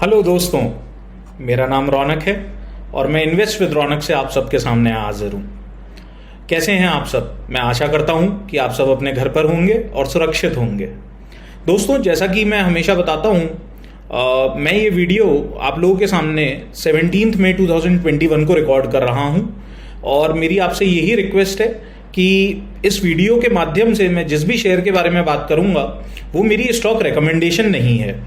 Hello दोस्तों, मेरा नाम रौनक है और मैं इन्वेस्ट विद रौनक से आप सबके सामने हाजिर हूँ। कैसे हैं आप सब? मैं आशा करता हूँ कि आप सब अपने घर पर होंगे और सुरक्षित होंगे। दोस्तों, जैसा कि मैं हमेशा बताता हूँ, मैं ये वीडियो आप लोगों के सामने 17 मई 2021 को रिकॉर्ड कर रहा हूँ और मेरी आपसे यही रिक्वेस्ट है कि इस वीडियो के माध्यम से मैं जिस भी शेयर के बारे में बात करूँगा वो मेरी स्टॉक रिकमेंडेशन नहीं है।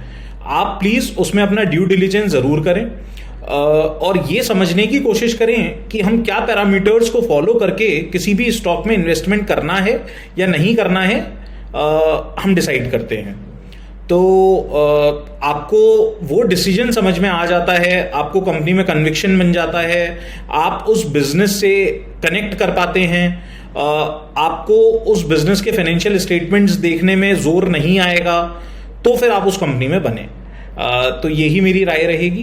आप प्लीज़ उसमें अपना ड्यू डिलिजेंस ज़रूर करें और ये समझने की कोशिश करें कि हम क्या पैरामीटर्स को फॉलो करके किसी भी स्टॉक में इन्वेस्टमेंट करना है या नहीं करना है, हम डिसाइड करते हैं। तो आपको वो डिसीजन समझ में आ जाता है, आपको कंपनी में कन्विक्शन बन जाता है, आप उस बिजनेस से कनेक्ट कर पाते हैं, आपको उस बिजनेस के फाइनेंशियल स्टेटमेंट्स देखने में जोर नहीं आएगा, तो फिर आप उस कंपनी में बने। तो यही मेरी राय रहेगी।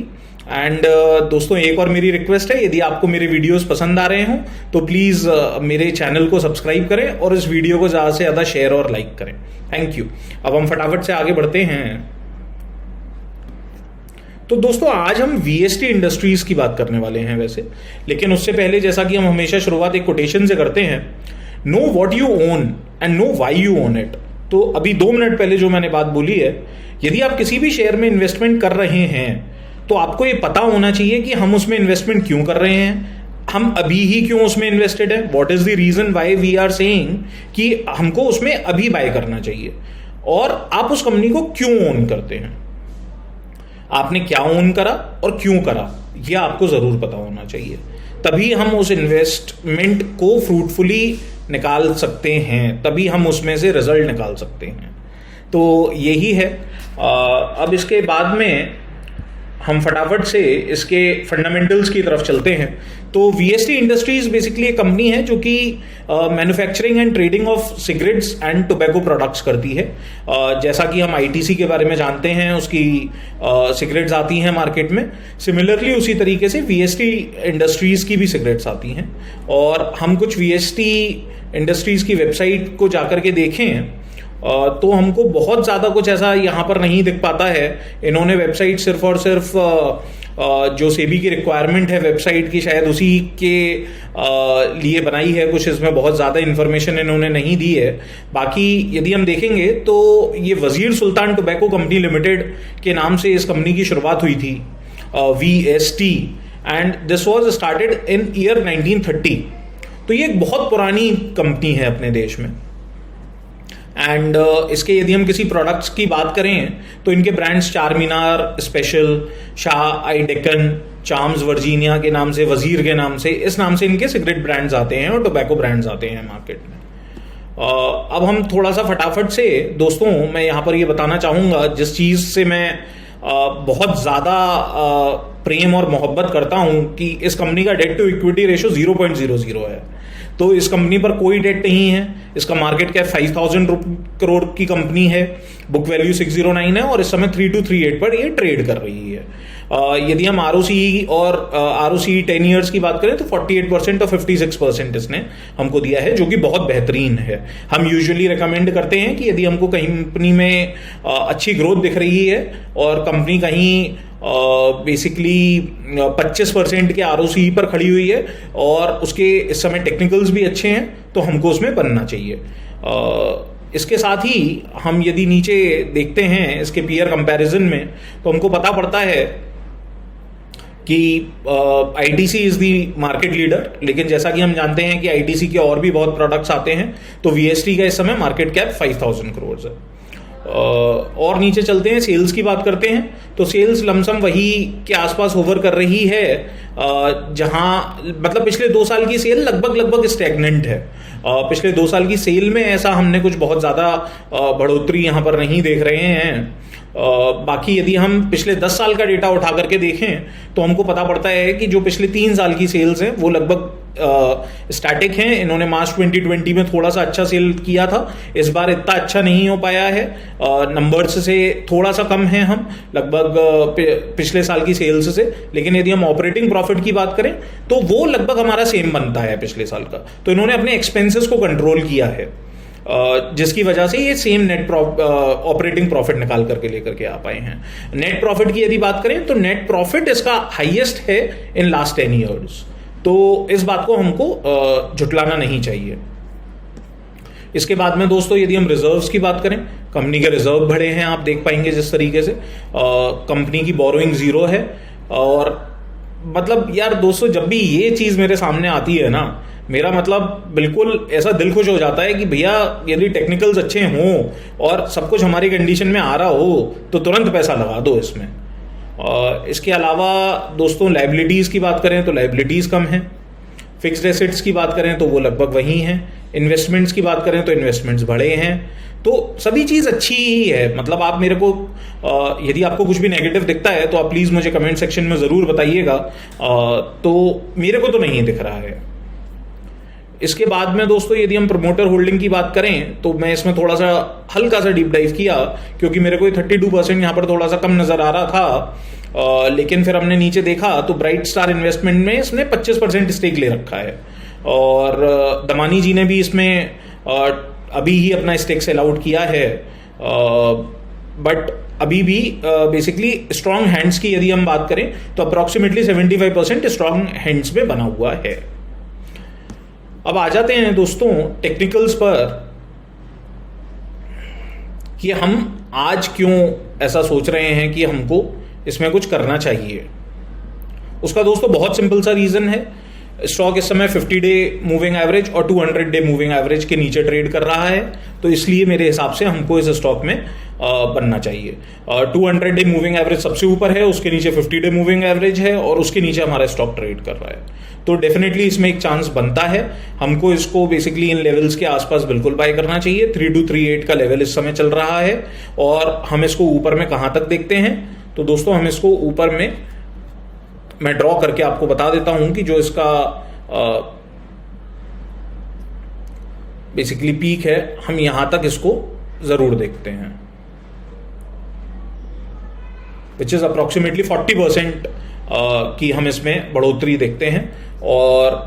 एंड दोस्तों, एक और मेरी रिक्वेस्ट है, यदि आपको मेरे वीडियोस पसंद आ रहे हों तो प्लीज़ मेरे चैनल को सब्सक्राइब करें और इस वीडियो को ज़्यादा से ज़्यादा शेयर और लाइक करें। Thank you. अब हम फटाफट से आगे बढ़ते हैं। तो दोस्तों, आज हम वीएसटी इंडस्ट्रीज की बात करने वाले हैं वैसे, लेकिन उससे पहले जैसा कि हम हमेशा शुरुआत एक कोटेशन से करते हैं, know what you own and know why you own it. तो अभी 2 मिनट पहले जो मैंने बात बोली है, यदि आप किसी भी शेयर में इन्वेस्टमेंट कर रहे हैं तो आपको ये पता होना चाहिए कि हम उसमें इन्वेस्टमेंट क्यों कर रहे हैं, हम अभी ही क्यों उसमें इन्वेस्टेड है, what is the reason why we are saying कि हमको उसमें अभी बाय करना चाहिए, और आप उस कंपनी को क्यों ओन करते हैं, आपने क्या ओन करा और क्यों करा, यह आपको जरूर पता होना चाहिए। तभी हम उस इन्वेस्टमेंट को फ्रूटफुली निकाल सकते हैं, तभी हम उसमें से रिजल्ट निकाल सकते हैं। तो यही है। अब इसके बाद में हम फटाफट से इसके फंडामेंटल्स की तरफ चलते हैं। तो वीएसटी इंडस्ट्रीज बेसिकली एक कंपनी है जो कि manufacturing and trading of cigarettes and tobacco products करती है। जैसा कि हम आईटीसी के बारे में जानते हैं, उसकी सिगरेट्स आती हैं मार्केट में, सिमिलरली उसी तरीके से वीएसटी इंडस्ट्रीज की भी सिगरेट्स आती हैं। और हम कुछ वीएसटी इंडस्ट्रीज की वेबसाइट को जाकर के देखें तो हमको बहुत ज़्यादा कुछ ऐसा यहाँ पर नहीं दिख पाता है। इन्होंने वेबसाइट सिर्फ और सिर्फ जो सेबी की रिक्वायरमेंट है वेबसाइट की, शायद उसी के लिए बनाई है, कुछ इसमें बहुत ज़्यादा इन्फॉर्मेशन इन्होंने नहीं दी है। बाकी यदि हम देखेंगे तो ये वजीर सुल्तान टोबैको कंपनी लिमिटेड के नाम से इस कंपनी की शुरुआत हुई थी, VST, and this was started in year 1930। तो ये एक बहुत पुरानी कंपनी है अपने देश में। एंड इसके यदि हम किसी प्रोडक्ट्स की बात करें तो इनके ब्रांड्स चार मीनार, स्पेशल, शाह आई डेक्कन, चार्म्स वर्जीनिया के नाम से, वजीर के नाम से, इस नाम से इनके सिगरेट ब्रांड्स आते हैं और टोबैको ब्रांड्स आते हैं मार्केट में। अब हम थोड़ा सा फटाफट से दोस्तों, मैं यहाँ पर ये बताना चाहूँगा जिस चीज़ से मैं बहुत ज़्यादा प्रेम और मोहब्बत करता हूँ कि इस कंपनी का डेट टू इक्विटी रेशो 0.00 है। तो इस कंपनी पर कोई डेट नहीं है। इसका मार्केट कैप 5000 करोड़ की कंपनी है, बुक वैल्यू 609 है और इस समय 3238 पर ये ट्रेड कर रही है। यदि हम ROCE और ROCE 10 ईयर्स की बात करें तो 48% और 56% इसने हमको दिया है, जो कि बहुत बेहतरीन है। हम यूजुअली रिकमेंड करते हैं कि यदि हमको कंपनी में अच्छी ग्रोथ दिख रही है और कंपनी कहीं बेसिकली 25% के ROCE पर खड़ी हुई है और उसके इस समय टेक्निकल्स भी अच्छे हैं, तो हमको उसमें बनना चाहिए। इसके साथ ही हम यदि नीचे देखते हैं इसके पीयर कंपैरिजन में, तो हमको पता पड़ता है कि ITC is the market leader, लेकिन जैसा कि हम जानते हैं कि ITC के और भी बहुत प्रोडक्ट्स आते हैं, तो VST का इस समय मार्केट कैप 5000 करोड़ है। और नीचे चलते हैं, सेल्स की बात करते हैं तो सेल्स लमसम वही के आसपास होवर कर रही है, जहां मतलब पिछले 2 साल की सेल लगभग स्टैग्नेंट है। पिछले 2 साल की सेल में ऐसा हमने कुछ बहुत ज़्यादा बढ़ोतरी यहाँ पर नहीं देख रहे हैं। बाकी यदि हम पिछले 10 साल का डेटा उठा करके देखें तो हमको पता पड़ता है कि जो पिछले 3 साल की सेल्स हैं वो लगभग स्टैटिक हैं। इन्होंने मार्च 2020 में थोड़ा सा अच्छा सेल किया था, इस बार इतना अच्छा नहीं हो पाया है, नंबर्स से थोड़ा सा कम है हम लगभग पिछले साल की सेल्स से। लेकिन यदि हम ऑपरेटिंग प्रॉफिट की बात करें तो वो लगभग हमारा सेम बनता है पिछले साल का। तो इन्होंने अपने एक्सपेंसेस को कंट्रोल किया है। जिसकी वजह से ये सेम नेट ऑपरेटिंग प्रॉफिट निकाल करके लेकर के आ पाए हैं। नेट प्रॉफिट की यदि बात करें तो नेट प्रॉफिट इसका हाईएस्ट है इन लास्ट 10 ईयर्स, तो इस बात को हमको झुटलाना नहीं चाहिए। इसके बाद में दोस्तों यदि हम रिजर्व्स की बात करें, कंपनी के रिजर्व बढ़े हैं, आप देख पाएंगे जिस तरीके से कंपनी की बोरोइंग 0 है। और मतलब यार दोस्तों, जब भी ये चीज मेरे सामने आती है ना, मेरा मतलब बिल्कुल ऐसा दिल खुश हो जाता है कि भैया यदि टेक्निकल्स अच्छे हों और सब कुछ हमारी कंडीशन में आ रहा हो तो तुरंत पैसा लगा दो इसमें। इसके अलावा दोस्तों लायबिलिटीज की बात करें तो लायबिलिटीज कम है, फिक्स्ड एसेट्स की बात करें तो वो लगभग वही हैं, इन्वेस्टमेंट्स की बात करें तो इन्वेस्टमेंट्स बढ़े हैं, तो सभी चीज़ अच्छी ही है। मतलब आप मेरे को यदि आपको कुछ भी नेगेटिव दिखता है तो आप प्लीज़ मुझे कमेंट सेक्शन में ज़रूर बताइएगा। तो मेरे को तो नहीं दिख रहा है। इसके बाद में दोस्तों यदि हम प्रमोटर होल्डिंग की बात करें तो मैं इसमें थोड़ा सा हल्का सा डीप डाइव किया, क्योंकि मेरे को 32% यहाँ पर थोड़ा सा कम नज़र आ रहा था। लेकिन फिर हमने नीचे देखा तो ब्राइट स्टार इन्वेस्टमेंट में इसने 25% स्टेक ले रखा है, और दमानी जी ने भी इसमें अभी ही अपना स्टेक सेल आउट किया है। बट अभी भी बेसिकली स्ट्रॉन्ग हैंड्स की यदि हम बात करें तो अप्रॉक्सीमेटली 75% स्ट्रॉन्ग हैंड्स में बना हुआ है। अब आ जाते हैं दोस्तों टेक्निकल्स पर कि हम आज क्यों ऐसा सोच रहे हैं कि हमको इसमें कुछ करना चाहिए। उसका दोस्तों बहुत सिंपल सा रीजन है। स्टॉक इस समय 50 डे मूविंग एवरेज और 200 डे मूविंग एवरेज के नीचे ट्रेड कर रहा है, तो इसलिए मेरे हिसाब से हमको इस स्टॉक में बनना चाहिए। 200 डे मूविंग एवरेज सबसे ऊपर है, उसके नीचे 50 डे मूविंग एवरेज है, और उसके नीचे हमारा स्टॉक ट्रेड कर रहा है, तो डेफिनेटली इसमें एक चांस बनता है। हमको इसको बेसिकली इन लेवल्स के आसपास बिल्कुल बाय करना चाहिए। 3238 का लेवल इस समय चल रहा है, और हम इसको ऊपर में कहां तक देखते हैं तो दोस्तों हम इसको ऊपर में मैं ड्रॉ करके आपको बता देता हूं कि जो इसका बेसिकली पीक है, हम यहां तक इसको जरूर देखते हैं, विच इज अप्रोक्सीमेटली 40% की हम इसमें बढ़ोतरी देखते हैं। और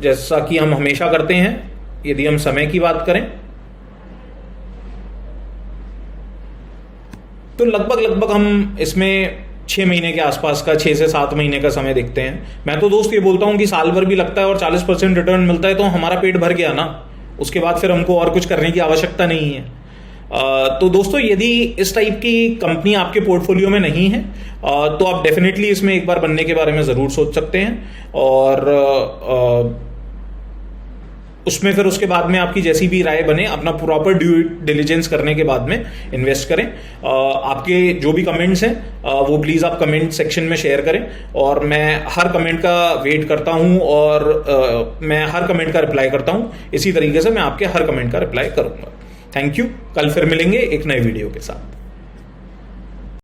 जैसा कि हम हमेशा करते हैं, यदि हम समय की बात करें तो लगभग हम इसमें 6 महीने के आसपास का, 6 से 7 महीने का समय देखते हैं। मैं तो दोस्त ये बोलता हूं कि साल भर भी लगता है और 40% रिटर्न मिलता है तो हमारा पेट भर गया ना, उसके बाद फिर हमको और कुछ करने की आवश्यकता नहीं है। तो दोस्तों यदि इस टाइप की कंपनी आपके पोर्टफोलियो में नहीं है तो आप डेफिनेटली इसमें एक बार बनने के बारे में ज़रूर सोच सकते हैं, और उसमें फिर उसके बाद में आपकी जैसी भी राय बने, अपना प्रॉपर ड्यू डिलिजेंस करने के बाद में इन्वेस्ट करें। आपके जो भी कमेंट्स हैं वो प्लीज़ आप कमेंट सेक्शन में शेयर करें, और मैं हर कमेंट का वेट करता हूं, और मैं हर कमेंट का रिप्लाई करता हूं। इसी तरीके से मैं आपके हर कमेंट का रिप्लाई करूंगा। Thank you. कल फिर मिलेंगे एक नए वीडियो के साथ।